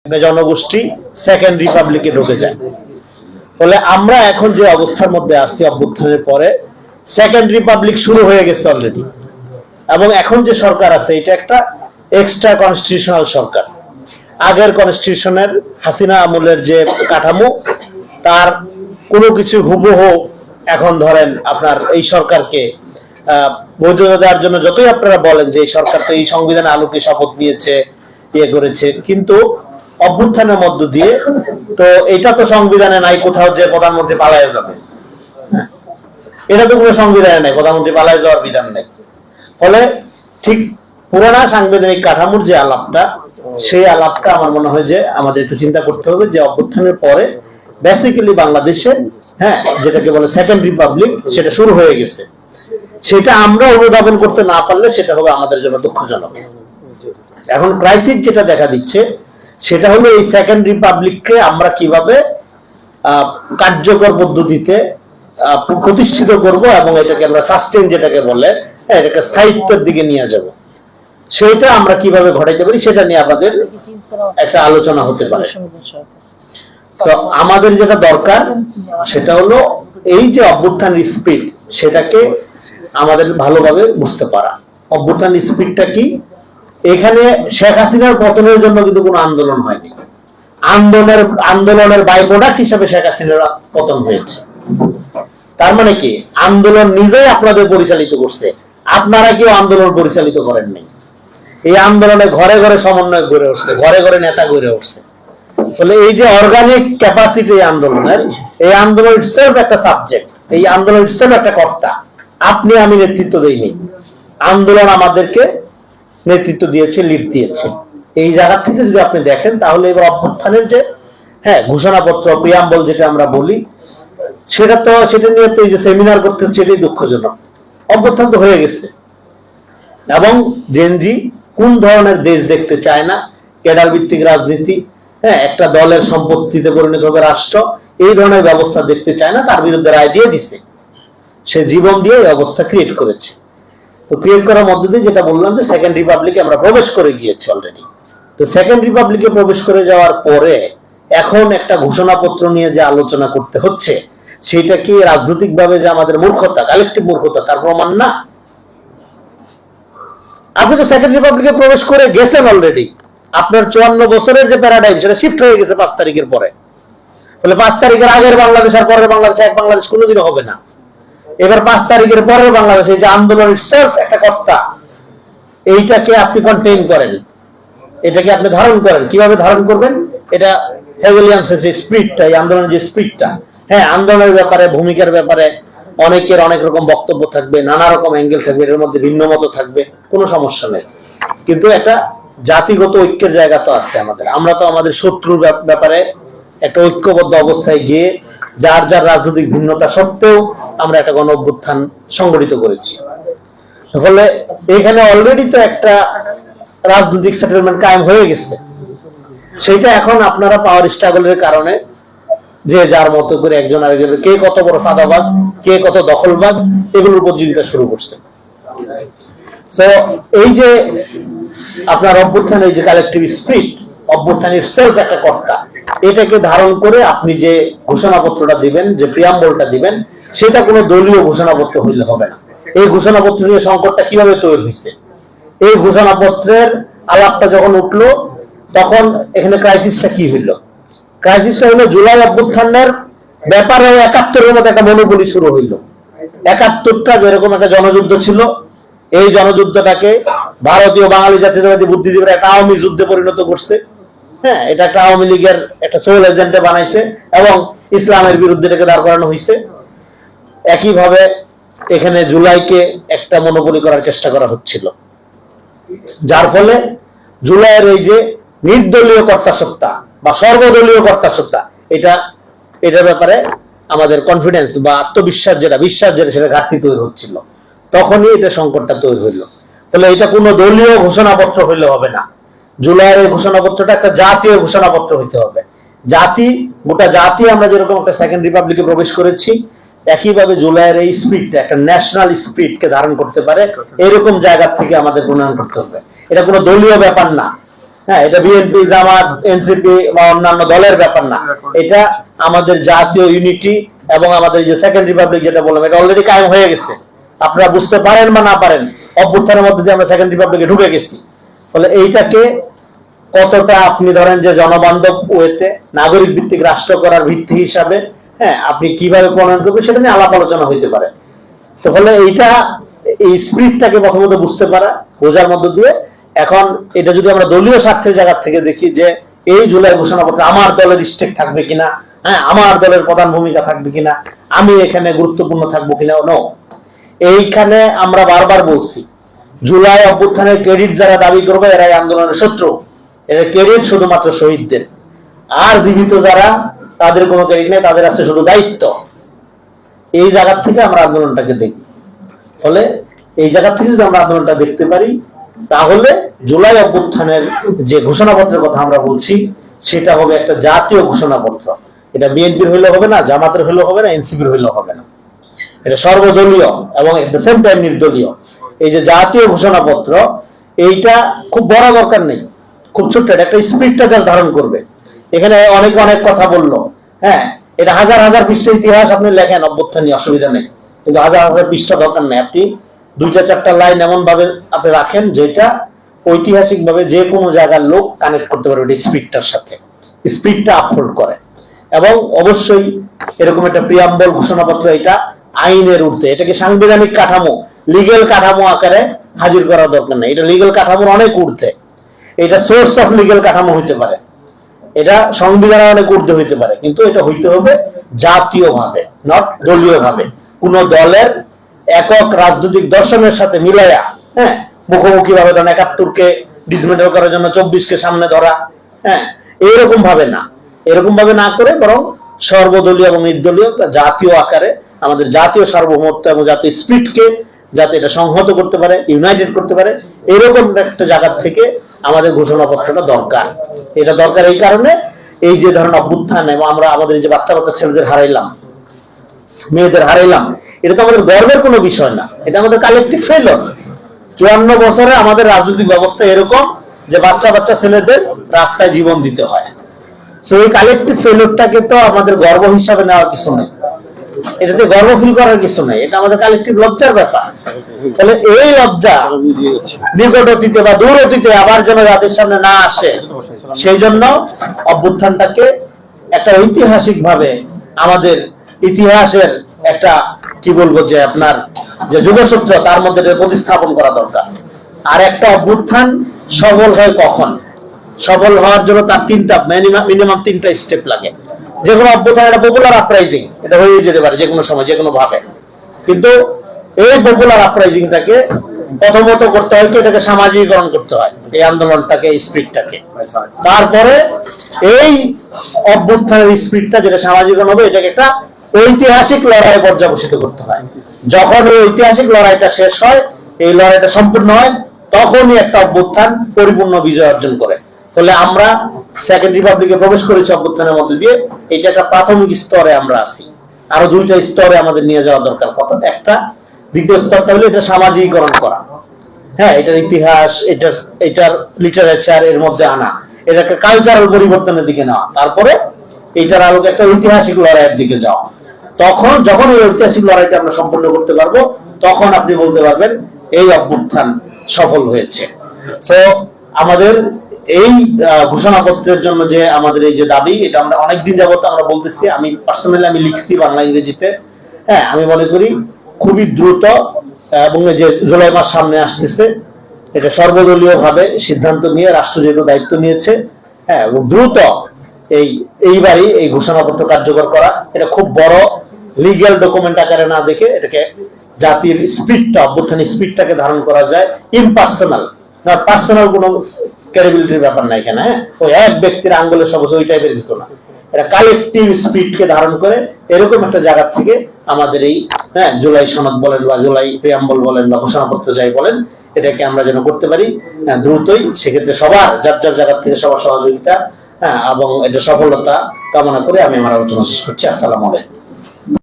জনগোষ্ঠী সেকেন্ড রিপাবলিকে ঢুকে যায়। ফলে আমরা এখন যে অবস্থার মধ্যে আছি অভ্যুত্থানের পরে সেকেন্ড রিপাবলিক শুরু হয়ে গেছে অলরেডি, এবং এখন যে সরকার আছে এটা একটা এক্সট্রা কনস্টিটিউশনাল সরকার। আগের কনস্টিটিউশনের হাসিনা আমলের যে কাঠামো তার কোনো কিছু হুবহু এখন ধরেন আপনার এই সরকারকে বৈধতা দেওয়ার জন্য যতই আপনারা বলেন যে এই সরকার তো এই সংবিধান আলোকে শপথ নিয়েছে, ইয়ে করেছে, কিন্তু অভ্যুত্থানের মধ্য দিয়ে তো এটা তো সংবিধানে নাই কোথাও যে প্রধানমন্ত্রী পালায় যাবে, এটা তো কোনো সংবিধানে নাই, প্রধানমন্ত্রী পালায় যাওয়ার বিধান নাই। ফলে ঠিক পুরানা সাংবিধানিক কাঠামোর যে আলাপটা, সেই আলাপটা আমার মনে হয় যে আমাদের একটু চিন্তা করতে হবে যে অভ্যুত্থানের পরে বেসিক্যালি বাংলাদেশে যেটাকে বলে সেকেন্ড রিপাবলিক সেটা শুরু হয়ে গেছে। সেটা আমরা অনুধাবন করতে না পারলে সেটা হবে আমাদের জন্য দুঃখজনক। এখন ক্রাইসিস যেটা দেখা দিচ্ছে সেটা হলো এই সেকেন্ড রিপাবলিককে আমরা কিভাবে কার্যকর পদ্ধতিতে প্রতিষ্ঠিত করব এবং এটাকে আমরা সাস্টেইন যেটাকে বলে এটাকে স্থায়িত্বের দিকে নিয়ে যাব, সেটা আমরা কিভাবে ঘটাইতে পারি সেটা নিয়ে আমাদের একটা আলোচনা হতে পারে। আমাদের যেটা দরকার সেটা হলো এই যে অভ্যুত্থানের স্পিড সেটাকে আমাদের ভালোভাবে বুঝতে পারা। অভ্যুত্থানের স্পিডটা কি? এখানে শেখ হাসিনার পতনের জন্য কিন্তু কোনো আন্দোলন হয়নি, আন্দোলনের বাই প্রোডাক্ট হিসেবে শেখ হাসিনার পতন হয়েছে। তার মানে কি আন্দোলন নিজেই আপনাদের পরিচালিত করছে, আপনারা কেউ আন্দোলন পরিচালিত করেন নাই। এই আন্দোলনে ঘরে ঘরে সমন্বয় গড়ে উঠছে, ঘরে ঘরে নেতা গড়ে উঠছে। ফলে এই যে অর্গানিক ক্যাপাসিটি আন্দোলনের, এই আন্দোলন ইটসেলফ একটা সাবজেক্ট, এই আন্দোলন ইটসেলফ একটা কর্তা। আপনি আমি নেতৃত্ব দেইনি, আন্দোলন আমাদেরকে নেতৃত্ব দিয়েছে, লিড দিয়েছে। এই জায়গা থেকে যদি আপনি দেখেন তাহলে এবার অভ্যুত্থানের যে ঘোষণাপত্র প্রিয়াম্বল যেটা আমরা বলি সেটা নিয়ে তো এই যে সেমিনার করতে হচ্ছে, এটাই দুঃখজনক। অভ্যুত্থান তো হয়ে গেছে এবং জেনজি কোন ধরনের দেশ দেখতে চায় না, ক্যাডার ভিত্তিক রাজনীতি, একটা দলের সম্পত্তিতে পরিণত হবে রাষ্ট্র, এই ধরনের ব্যবস্থা দেখতে চায় না, তার বিরুদ্ধে রায় দিয়ে দিছে। সে জীবন দিয়ে এই অবস্থা ক্রিয়েট করেছে। তো ক্রিয়েট করার মধ্য দিয়ে যেটা বললাম যে সেকেন্ড রিপাবলিকে আমরা প্রবেশ করে গিয়েছি অলরেডি। তো সেকেন্ড রিপাবলিকে প্রবেশ করে যাওয়ার পরে এখন একটা ঘোষণাপত্র নিয়ে যে আলোচনা করতে হচ্ছে সেটা কি রাজনৈতিক ভাবে যে আমাদের মূর্খতা, কালেকটিভ মূর্খতা, তার প্রমাণ না? আপনি তো সেকেন্ড রিপাবলিকে প্রবেশ করে গেছেন অলরেডি। আপনার 54 বছরের যে প্যারাডাইম সেটা শিফট হয়ে গেছে 5 তারিখের পরে। তাহলে 5 তারিখের আগের বাংলাদেশ আর পরের বাংলাদেশ এক বাংলাদেশ কোনোদিনও হবে না। এবার 5 তারিখের পরের বাংলাদেশ, এই যে আন্দোলন ইটসেলফ একটা কর্তা, এইটাকে আপনি কন্টেইন করেন, এটাকে আপনি ধারণ করেন। কিভাবে ধারণ করবেন? এটা হেগেলিয়ানসের যে স্পিরিটটা, এই আন্দোলনের যে স্পিরিটটা, আন্দোলনের ব্যাপারে, ভূমিকার ব্যাপারে অনেকের অনেক রকম বক্তব্য থাকবে, নানা রকম অ্যাঙ্গেল থাকবে, এর মধ্যে ভিন্ন মত থাকবে, কোনো সমস্যা নেই। কিন্তু একটা জাতিগত ঐক্যের জায়গা তো আছে আমাদের। আমরা তো আমাদের শত্রুর ব্যাপারে একটা ঐক্যবদ্ধ অবস্থায় গিয়ে যার যার রাজনৈতিক ভিন্নতা সত্ত্বেও আমরা একটা গণ অভ্যুত্থান সংগঠিত করেছি। ফলে এখানে অলরেডি তো একটা রাজনৈতিক সেটেলমেন্ট কায়েম হয়ে গেছে। সেটা এখন আপনারা পাওয়ার স্ট্রাগলের কারণে যে যার মতো করে একজন আরেকজনের কে কত বড় সাদাবাজ, কে কত দখলবাজ, এগুলোর প্রতিযোগিতা শুরু করছে। তো এই যে আপনার অভ্যুত্থানের যে কালেকটিভ স্পিরিট, অভ্যুত্থানের সেলফ একটা কর্তা, এটাকে ধারণ করে আপনি যে ঘোষণাপত্রটা দিবেন, যে প্রিয়াম্বলটা দিবেন, সেটা কোনো দলীয় ঘোষণাপত্র হইলে হবে না। এই ঘোষণাপত্র নিয়ে সংকটটা কিভাবে তৈরি হয়েছে? এই ঘোষণাপত্রের আলাপটা যখন উঠলো তখন এখানে ক্রাইসিসটা কি হইল? ক্রাইসিসটা হলো জুলাই অভ্যুত্থানের ব্যাপারে 71-এর মতো একটা মনোবলি শুরু হইল। 71টা যেরকম একটা জনযুদ্ধ ছিল, এই জনযুদ্ধটাকে ভারতীয় বাঙালি জাতীয়তাবাদী বুদ্ধিজীবীরা একটা আওয়ামী যুদ্ধে পরিণত করছে। এটা একটা আওয়ামী লীগের একটা সোল এজেন্টে বানাইছে এবং ইসলামের বিরুদ্ধে এটাকে দাঁড় করানো হয়েছে। একইভাবে এখানে জুলাইকে একটা মনোবলি করার চেষ্টা করা হচ্ছিল, যার ফলে জুলাইয়ের এই যে নির্দলীয় কর্তাসত্তা বা সর্বদলীয় কর্তাসত্তা, এটার ব্যাপারে আমাদের কনফিডেন্স বা আত্মবিশ্বাস বিশ্বাস সেটা ঘাটতি তৈরি হচ্ছিল। তখনই এটা সংকটটা তৈরি হইল। তাহলে এটা কোনো দলীয় ঘোষণাপত্র হইলে হবে না। জুলাইয়ের এই ঘোষণাপত্রটা একটা জাতীয় ঘোষণাপত্র হইতে হবে। গোটা জাতি আমরা যেরকম একটা সেকেন্ড রিপাবলিকে প্রবেশ করেছি, একইভাবে জুলাইয়ের এই স্পিরিটটা একটা ন্যাশনাল স্পিরিটকে ধারণ করতে পারে, এরকম জায়গা থেকে আমাদের প্রণয়ন করতে হবে। এটা কোনো দলীয় ব্যাপার না। হ্যাঁ, এটা বিএনপি, জামাত, এনসিপি বা অন্যান্য দলের ব্যাপার না, এটা আমাদের জাতীয় ইউনিটি এবং আমাদের যে সেকেন্ড রিপাবলিক যেটা বললাম, এটা অলরেডি কায়েম হয়ে গেছে। আপনারা বুঝতে পারেন বা না পারেন, অভ্যুত্থানের মধ্যে দিয়ে আমরা সেকেন্ড রিপাবলিকে ঢুকে গেছি। ফলে এইটাকে কতটা আপনি ধরেন যে জনবান্ধব ওয়েতে নাগরিক ভিত্তিক রাষ্ট্র করার ভিত্তি হিসাবে, হ্যাঁ, আপনি কিভাবে প্রণয়ন করবেন সেটা নিয়ে আলাপ আলোচনা হইতে পারে। তো ফলে এইটা, এই স্পিরিটটাকে প্রথমত বুঝতে পারা, বোঝার মধ্য দিয়ে এখন এটা যদি আমরা দলীয় স্বার্থের জায়গা থেকে দেখি যে এই জুলাই ঘোষণাপত্রে আমার দলের স্টেক থাকবে কিনা, হ্যাঁ, আমার দলের প্রধান ভূমিকা থাকবে কিনা, আমি এখানে গুরুত্বপূর্ণ থাকবো কিনা, নো। এইখানে আমরা বারবার বলছি, জুলাই অভ্যুত্থানের ক্রেডিট যারা দাবি করবে এরাই আন্দোলনের শত্রু। এর ক্রেডিট শুধুমাত্র শহীদদের, আর জীবিত যারা তাদের কোনো ক্রেডিট নেই, তাদের আছে শুধু দায়িত্ব। এই জায়গা থেকে আমরা আন্দোলনটাকে দেখি। ফলে এই জায়গা থেকে যদি আমরা আন্দোলনটা দেখতে পারি, তাহলে জুলাই অভ্যুত্থানের যে ঘোষণাপত্রের কথা আমরা বলছি সেটা হবে একটা জাতীয় ঘোষণাপত্র। এটা বিএনপির হইলে হবে না, জামাতের হইলে হবে না, এনসিপির হইলে হবে না, এটা সর্বদলীয় এবং এট দ্য সেম টাইম নির্দলীয়। এই যে জাতীয় ঘোষণাপত্র, এইটা খুব বড় দরকার নেই, খুব ছোট্ট, একটা স্পিরিটটা জাস্ট ধারণ করবে। এখানে অনেকে অনেক কথা বললো, হ্যাঁ, এটা হাজার হাজার পৃষ্ঠা ইতিহাস আপনি লেখেন অভ্যুত্থান নিয়ে, অসুবিধা নেই, কিন্তু হাজার হাজার পৃষ্ঠা দরকার নেই। আপনি দুইটা চারটা লাইন এমন ভাবে আপনি রাখেন যেটা ঐতিহাসিক ভাবে যে কোনো জায়গার লোক কানেক্ট করতে পারবে স্পিরিটটার সাথে, স্পিরিটটা আপহোল্ড করে। এবং অবশ্যই এরকম একটা প্রিয়াম্বল ঘোষণাপত্র, এটা আইনের ঊর্ধ্বে, এটাকে সাংবিধানিক কাঠামো, লিগেল কাঠামো আকারে হাজির করা দরকার নেই, এটা লিগেল কাঠামোর অনেক ঊর্ধ্বে। এটা সোর্স অফ লিগেল কাঠামো হইতে পারে, এটা সংবিধানের অনেক ঊর্ধ্বে হইতে পারে, কিন্তু এটা হইতে হবে জাতীয় ভাবে, নট দলীয় ভাবে। কোন দলের একক রাজনৈতিক দর্শনের সাথে মিলাইয়া, হ্যাঁ, মুখোমুখি ভাবে ধরেন ৭১কে ডিসমেন্টাল করার জন্য ২৪কে সামনে ধরা, হ্যাঁ, এরকম ভাবে না, এরকম ভাবে না করে বরং সর্বদলীয় এবং নির্দলীয় জাতীয় আকারে আমাদের জাতীয় সার্বভৌমত্ব এবং জাতীয় স্পিরিটকে যাতে এটা সংহত করতে পারে, ইউনাইটেড করতে পারে, এরকম একটা জায়গা থেকে আমাদের ঘোষণাপত্রটা দরকার। এটা দরকার এই কারণে, এই যে ধরেন অভ্যুত্থান এবং আমরা আমাদের যে বাচ্চা বাচ্চা ছেলেদের হারাইলাম, মেয়েদের হারাইলাম, এটা তো আমাদের গর্বের কোনো বিষয় না, এটা আমাদের কালেকটিভ ফেইলিউর। ৫৪ বছরে আমাদের রাজনৈতিক ব্যবস্থা এরকম যে বাচ্চা বাচ্চা ছেলেদের রাস্তায় জীবন দিতে হয়। সো এই কালেকটিভ ফেইলিউরটাকে তো আমাদের গর্ব হিসাবে নেওয়ার কিছু নেই, এটাতে গর্ব ফিল করার কিছু নেই, এটা আমাদের কালেকটিভ লজ্জার ব্যাপার। তাহলে এই লজ্জা নিকট অতীতে বা দূর অতীতে আবার যেন জাতির সামনে না আসে, সেই জন্য অভ্যুত্থানটাকে একটা ঐতিহাসিক ভাবে আমাদের ইতিহাসের একটা কি বলবো যে আপনার যে যুগসূত্র, তার মধ্যে প্রতিস্থাপন করা দরকার। আর একটা অভ্যুত্থান সফল হয় কখন? সফল হওয়ার জন্য তার মিনিমাম তিনটা স্টেপ লাগে। যে কোনো অভ্যুত্থান একটা পপুলার আপরাইজিং, এটা হয়ে যেতে পারে যে কোনো সময় যে কোনো ভাবে, কিন্তু এই পপুলার আপরাইজিংটাকে প্রথমত করতে হয় কি, এটাকে সামাজিকরণ করতে হয়, এই আন্দোলনটাকে, এই স্পিরিটটাকে। তারপরে এই অভ্যুত্থানের স্পিরিটটা যেটা সামাজিকরণ হবে, এটাকে একটা ঐতিহাসিক লড়াই পর্যালোচিত করতে হয়। যখন এই ঐতিহাসিক লড়াইটা শেষ হয়, এই লড়াইটা সম্পূর্ণ হয়, তখনই একটা অভ্যুত্থান পরিপূর্ণ বিজয় অর্জন করে। ফলে আমরা সেকেন্ড রিপাবলিকে প্রবেশ করেছি অভ্যুত্থানের মধ্যে দিয়ে, এটা একটা প্রাথমিক স্তরে আমরা আছি, আরো দুইটা স্তরে আমাদের নিয়ে যাওয়া দরকার। কথা একটা, দ্বিতীয় স্তরটা হলো এটা সামাজিকরণ করা, হ্যাঁ, এটার ইতিহাস, এটার লিটারেচার এর মধ্যে আনা, এটা একটা কালচারাল পরিবর্তনের দিকে নেওয়া, তারপরে এটার আলোকে একটা ঐতিহাসিক লড়াইয়ের দিকে যাওয়া। তখন যখন এই ঐতিহাসিক লড়াইটা আমরা সম্পন্ন করতে পারবো, তখন আপনি বলতে পারবেন এই অভ্যুত্থান সফল হয়েছে। সো আমাদের এই ঘোষণাপত্রের জন্য যে আমাদের এই যে দাবি, এটা আমরা অনেকদিন যাবত আমরা বলতেছি, আমি পার্সোনালি আমি লিখছি বাংলা ইংরেজিতে, হ্যাঁ, আমি মনে করি খুবই দ্রুত, এবং যে জুলাই মাস সামনে আসতেছে, এটা সর্বদলীয় ভাবে সিদ্ধান্ত নিয়ে রাষ্ট্র যেহেতু দায়িত্ব নিয়েছে, হ্যাঁ, এবং দ্রুত এইবারই এই ঘোষণাপত্র কার্যকর করা, এটা খুব বড় লিগ্যাল ডকুমেন্ট আকারে না দেখে এটাকে জাতির স্পিরিটটা, অভ্যুত্থানের স্পিরিটটাকে ধারণ করা যায়, ইমপার্সোনাল, না পার্সোনাল কোনো ক্যারেবিলিটির ব্যাপার না এখানে, হ্যাঁ, ওই এক ব্যক্তির আঙ্গুলের সবুজ ওই টাইপের কিছু না, এটা কালেকটিভ স্পিরিটকে ধারণ করে এরকম একটা জায়গা থেকে আমাদের এই, হ্যাঁ, জুলাই সনদ বলেন বা জুলাই প্রিয়াম্বল বলেন বা ঘোষণাপত্র যাই বলেন, এটাকে আমরা যেন করতে পারি দ্রুতই। সেক্ষেত্রে সবার যার যার জায়গা থেকে সবার সহযোগিতা, হ্যাঁ, এবং এটা সফলতা কামনা করে আমি আমার আলোচনা শেষ করছি। আসসালামু আলাইকুম।